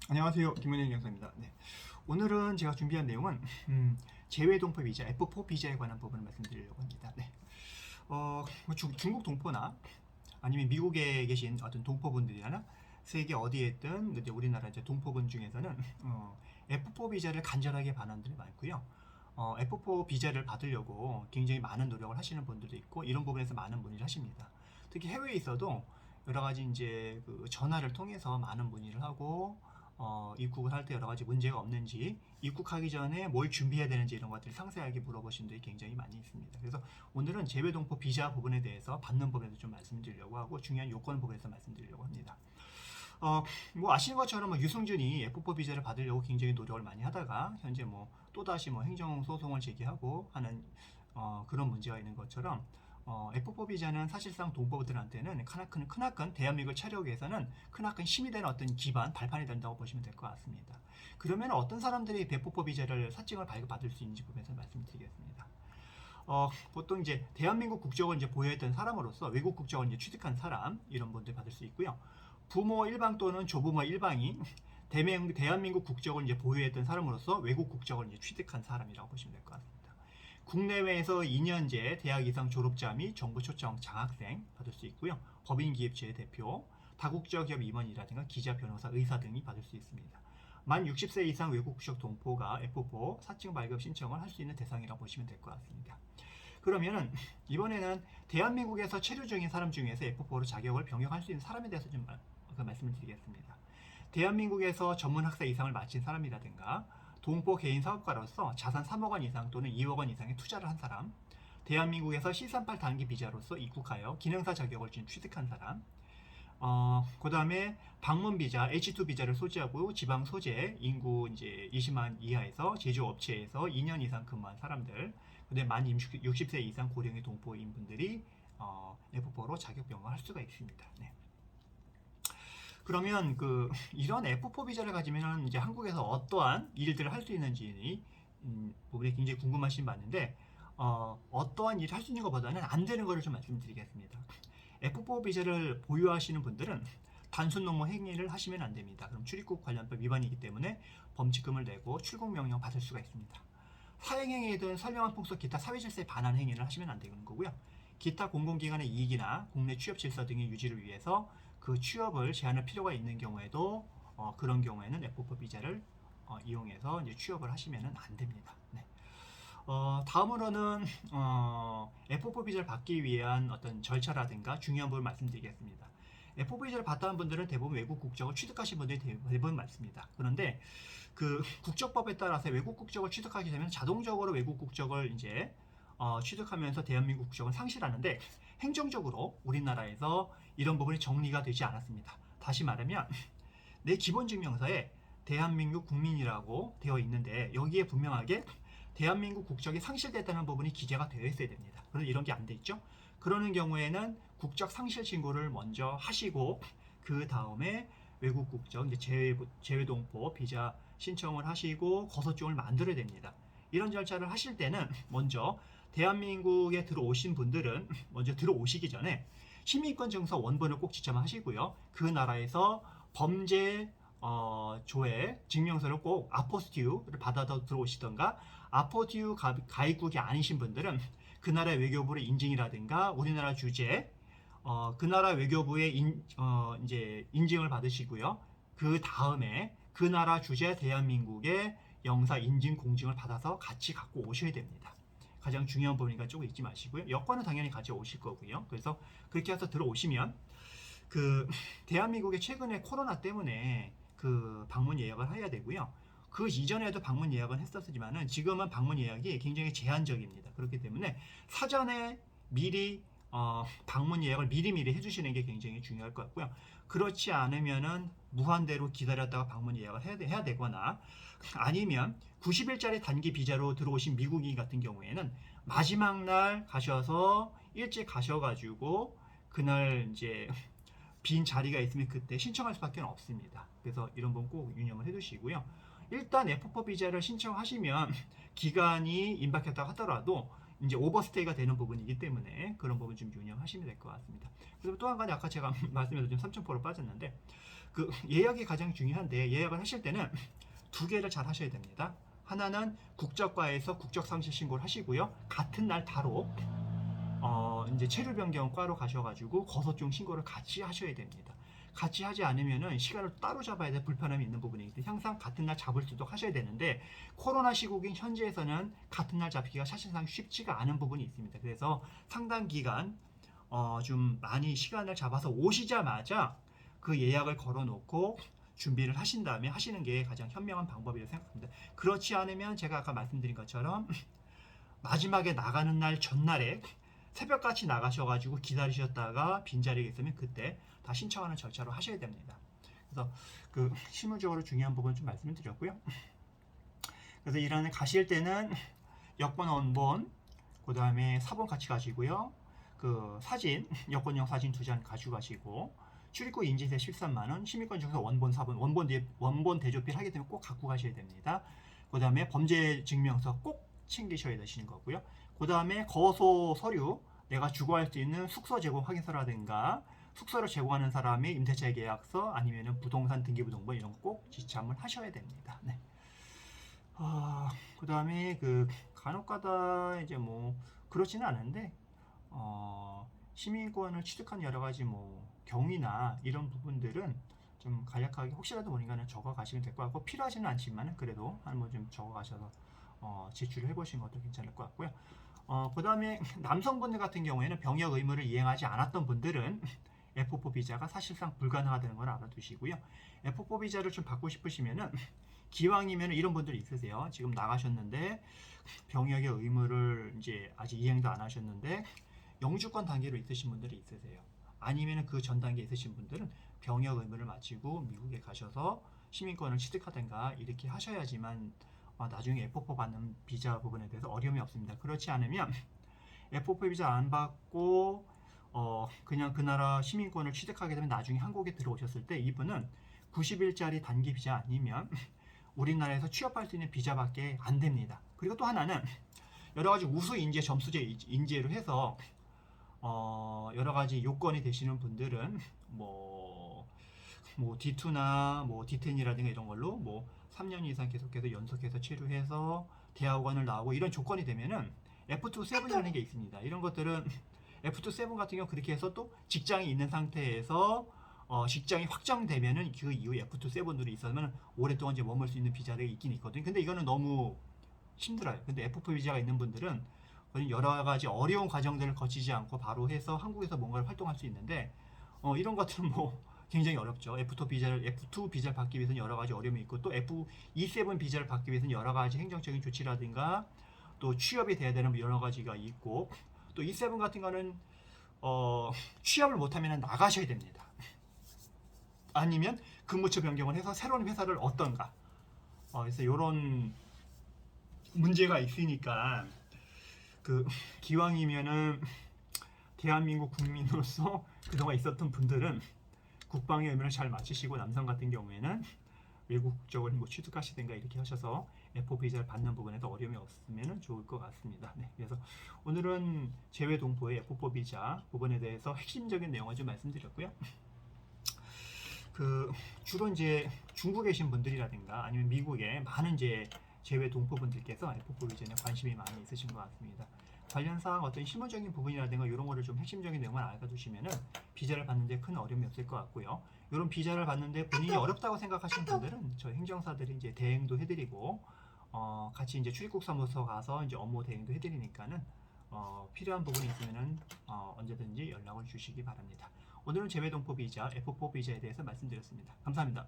안녕하세요. 김은혜 경사입니다. 네. 오늘은 제가 준비한 내용은 재외동포 비자, F4 비자에 관한 부분을 말씀드리려고 합니다. 네. 중국 동포나 아니면 미국에 계신 어떤 동포분들이나 세계 어디에 있든 이제 우리나라 이제 동포분 중에서는 F4 비자를 간절하게 바라는 분들이 많고요. F4 비자를 받으려고 굉장히 많은 노력을 하시는 분들도 있고 이런 부분에서 많은 문의를 하십니다. 특히 해외에 있어도 여러 가지 이제 그 전화를 통해서 많은 문의를 하고 입국을 할 때 여러 가지 문제가 없는지, 입국하기 전에 뭘 준비해야 되는지 이런 것들을 상세하게 물어보신 분들이 굉장히 많이 있습니다. 그래서 오늘은 재외동포 비자 부분에 대해서 받는 부분에서 좀 말씀드리려고 하고 중요한 요건 부분에서 말씀드리려고 합니다. 뭐 아시는 것처럼 뭐 유승준이 F4 비자를 받으려고 굉장히 노력을 많이 하다가 현재 뭐 또다시 뭐 행정 소송을 제기하고 하는 그런 문제가 있는 것처럼 F4 비자는 사실상 동포들한테는 크나큰 대한민국을 차리기 위해서는 크나큰 힘이 되는 어떤 기반, 발판이 된다고 보시면 될 것 같습니다. 그러면 어떤 사람들이 F4 비자를 사증을 발급받을 수 있는지 부분에서 말씀드리겠습니다. 보통 이제 대한민국 국적을 이제 보유했던 사람으로서 외국 국적을 이제 취득한 사람 이런 분들 받을 수 있고요. 부모 일방 또는 조부모 일방이 대한민국 국적을 이제 보유했던 사람으로서 외국 국적을 이제 취득한 사람이라고 보시면 될 것 같습니다. 국내외에서 2년제 대학 이상 졸업자 및 정부 초청 장학생 받을 수 있고요. 법인기업체 대표, 다국적 기업 임원이라든가 기자, 변호사, 의사 등이 받을 수 있습니다. 만 60세 이상 외국 국적 동포가 F4 사증 발급 신청을 할 수 있는 대상이라고 보시면 될 것 같습니다. 그러면은 이번에는 대한민국에서 체류 중인 사람 중에서 F4로 자격을 병역할 수 있는 사람에 대해서 좀 말씀을 드리겠습니다. 대한민국에서 전문 학사 이상을 마친 사람이라든가 동포 개인 사업가로서 자산 3억 원 이상 또는 2억 원 이상의 투자를 한 사람, 대한민국에서 C38 단기 비자로서 입국하여 기능사 자격을 취득한 사람, 그 다음에 방문 비자, H2 비자를 소지하고 지방 소재, 인구 이제 20만 이하에서 제조업체에서 2년 이상 근무한 사람들, 그다음에 만 60세 이상 고령의 동포인 분들이 F4로 자격 병역할 수가 있습니다. 네. 그러면 이런 F4 비자를 가지면 이제 한국에서 어떠한 일들을 할 수 있는지 부분이 굉장히 궁금하신 바인데 어떠한 일을 할 수 있는 것보다는 안 되는 것을 좀 말씀드리겠습니다. F4 비자를 보유하시는 분들은 단순 농무 행위를 하시면 안 됩니다. 그럼 출입국 관련법 위반이기 때문에 범칙금을 내고 출국 명령 받을 수가 있습니다. 사행행위든 선량한 풍속 기타 사회질서에 반한 행위를 하시면 안 되는 거고요. 기타 공공기관의 이익이나 국내 취업 질서 등의 유지를 위해서 그 취업을 제한할 필요가 있는 경우에도 그런 경우에는 F4 비자를 이용해서 이제 취업을 하시면 안 됩니다. 네. 다음으로는 F4 비자를 받기 위한 어떤 절차라든가 중요한 부분을 말씀드리겠습니다. F4 비자를 받다는 분들은 대부분 외국 국적을 취득하신 분들이 대부분 많습니다. 그런데 그 국적법에 따라서 외국 국적을 취득하게 되면 자동적으로 외국 국적을 이제 취득하면서 대한민국 국적을 상실하는데 행정적으로 우리나라에서 이런 부분이 정리가 되지 않았습니다. 다시 말하면 내 기본증명서에 대한민국 국민이라고 되어 있는데 여기에 분명하게 대한민국 국적이 상실됐다는 부분이 기재가 되어 있어야 됩니다. 그런데 이런 게 안 돼 있죠. 그러는 경우에는 국적 상실 신고를 먼저 하시고 그 다음에 외국 국적 이제 재외동포 비자 신청을 하시고 거소증을 만들어야 됩니다. 이런 절차를 하실 때는 먼저 대한민국에 들어오신 분들은 먼저 들어오시기 전에 시민권 증서 원본을 꼭 지참하시고요. 그 나라에서 범죄 조회 증명서를 꼭 아포스티유를 받아 들어오시던가 아포스티유 가입국이 아니신 분들은 그 나라 외교부의 인증이라든가 우리나라 주재 그 나라 외교부의 이제 인증을 받으시고요. 그 다음에 그 나라 주재 대한민국의 영사 인증 공증을 받아서 같이 갖고 오셔야 됩니다. 가장 중요한 부분이니까 조금 잊지 마시고요. 여권은 당연히 가져오실 거고요. 그래서 그렇게 해서 들어오시면 대한민국에 최근에 코로나 때문에 방문 예약을 해야 되고요. 그 이전에도 방문 예약은 했었지만은 지금은 방문 예약이 굉장히 제한적입니다. 그렇기 때문에 사전에 미리 방문 예약을 미리미리 해주시는 게 굉장히 중요할 것 같고요. 그렇지 않으면은 무한대로 기다렸다가 방문 예약을 해야 되거나 아니면 90일짜리 단기 비자로 들어오신 미국인 같은 경우에는 마지막 날 가셔서 일찍 가셔가지고 그날 이제 빈 자리가 있으면 그때 신청할 수밖에 없습니다. 그래서 이런 부분 꼭 유념을 해두시고요. 일단 F4 비자를 신청하시면 기간이 임박했다고 하더라도 이제 오버스테이가 되는 부분이기 때문에 그런 부분 좀 유념하시면 될 것 같습니다. 그리고 또 한 가지 아까 제가 말씀드린 3,000%로 빠졌는데 그 예약이 가장 중요한데 예약을 하실 때는 두 개를 잘 하셔야 됩니다. 하나는 국적과에서 국적 상실 신고를 하시고요. 같은 날 바로 이제 체류 변경 과로 가셔가지고 거소증 신고를 같이 하셔야 됩니다. 같이 하지 않으면은 시간을 따로 잡아야 될 불편함이 있는 부분이기 때문에 항상 같은 날 잡을 수도 하셔야 되는데 코로나 시국인 현재에서는 같은 날 잡기가 사실상 쉽지가 않은 부분이 있습니다. 그래서 상당 기간 좀 많이 시간을 잡아서 오시자마자 그 예약을 걸어놓고 준비를 하신 다음에 하시는 게 가장 현명한 방법이라고 생각합니다. 그렇지 않으면 제가 아까 말씀드린 것처럼 마지막에 나가는 날 전날에 새벽같이 나가셔가지고 기다리셨다가 빈자리가 있으면 그때 다 신청하는 절차로 하셔야 됩니다. 그래서 그 실무적으로 중요한 부분 좀 말씀을 드렸고요. 그래서 이란에 가실 때는 여권 원본, 그 다음에 사본 같이 가시고요. 그 사진, 여권용 사진 2장 가지고 가시고 출입국 인지세 13만원, 시민권 증서 원본, 사본, 원본 대조필 하게 되면 꼭 갖고 가셔야 됩니다. 그 다음에 범죄 증명서 꼭 챙기셔야 되시는 거고요. 그 다음에 거소 서류, 내가 주거할 수 있는 숙소 제공 확인서라든가 숙소를 제공하는 사람의 임대차 계약서 아니면 부동산 등기부등본 이런 거 꼭 지참을 하셔야 됩니다. 네. 그 다음에 그 간혹가다 이제 뭐 그렇지는 않은데 시민권을 취득한 여러 가지 뭐 경위나 이런 부분들은 좀 간략하게 혹시라도 모르니까 적어 가시면 될 것 같고 필요하지는 않지만 그래도 한번 좀 적어 가셔서 제출을 해보시는 것도 괜찮을 것 같고요. 그 다음에 남성분들 같은 경우에는 병역 의무를 이행하지 않았던 분들은 F4 비자가 사실상 불가능하다는 걸 알아두시고요. F4 비자를 좀 받고 싶으시면은 기왕이면 이런 분들이 있으세요. 지금 나가셨는데 병역의 의무를 이제 아직 이행도 안 하셨는데 영주권 단계로 있으신 분들이 있으세요. 아니면 그 전 단계에 있으신 분들은 병역 의무를 마치고 미국에 가셔서 시민권을 취득하든가 이렇게 하셔야지만 나중에 F4 받는 비자 부분에 대해서 어려움이 없습니다. 그렇지 않으면 F4 비자 안 받고 그냥 그 나라 시민권을 취득하게 되면 나중에 한국에 들어오셨을 때 이분은 90일짜리 단기 비자 아니면 우리나라에서 취업할 수 있는 비자밖에 안 됩니다. 그리고 또 하나는 여러 가지 우수 인재 점수제 인재로 해서 여러 가지 요건이 되시는 분들은 뭐 D2나 뭐 D10이라든가 이런 걸로 뭐 3년 이상 계속해서 연속해서 체류해서 대학원을 나오고 이런 조건이 되면은 F2-7이라는 게 있습니다. 이런 것들은 F2-7 같은 경우 그렇게 해서 또 직장이 있는 상태에서 직장이 확정되면은 그 이후에 F2-7으로 있으면 오랫동안 이제 머물 수 있는 비자들이 있긴 있거든요. 근데 이거는 너무 힘들어요. 근데 F4 비자가 있는 분들은 여러 가지 어려운 과정들을 거치지 않고 바로 해서 한국에서 뭔가를 활동할 수 있는데 이런 것들은 뭐 굉장히 어렵죠. F2 비자를 받기 위해서는 여러 가지 어려움이 있고 또 F27 비자를 받기 위해서는 여러 가지 행정적인 조치라든가 또 취업이 돼야 되는 여러 가지가 있고 또 E7 같은 거는 취업을 못하면 나가셔야 됩니다. 아니면 근무처 변경을 해서 새로운 회사를 얻던가 그래서 이런 문제가 있으니까 그 기왕이면은 대한민국 국민으로서 그동안 있었던 분들은 국방의 의무를 잘 마치시고 남성 같은 경우에는 외국 국적을 뭐 취득하시든가 이렇게 하셔서 F4 비자를 받는 부분에서 어려움이 없으면 좋을 것 같습니다. 네, 그래서 오늘은 재외 동포의 F4 비자 부분에 대해서 핵심적인 내용을 좀 말씀드렸고요. 그 주로 이제 중국에 계신 분들이라든가 아니면 미국에 많은 이제 재외 동포분들께서 F4 비자에 관심이 많이 있으신 것 같습니다. 관련 사항 어떤 실무적인 부분이라든가 이런 거를 좀 핵심적인 내용을 알아두시면은 비자를 받는데 큰 어려움이 없을 것 같고요. 이런 비자를 받는데 본인이 어렵다고 생각하시는 분들은 저희 행정사들이 이제 대행도 해드리고 같이 이제 출입국 사무소 가서 이제 업무 대행도 해드리니까는 필요한 부분이 있으면은 언제든지 연락을 주시기 바랍니다. 오늘은 재외동포 비자 F4 비자에 대해서 말씀드렸습니다. 감사합니다.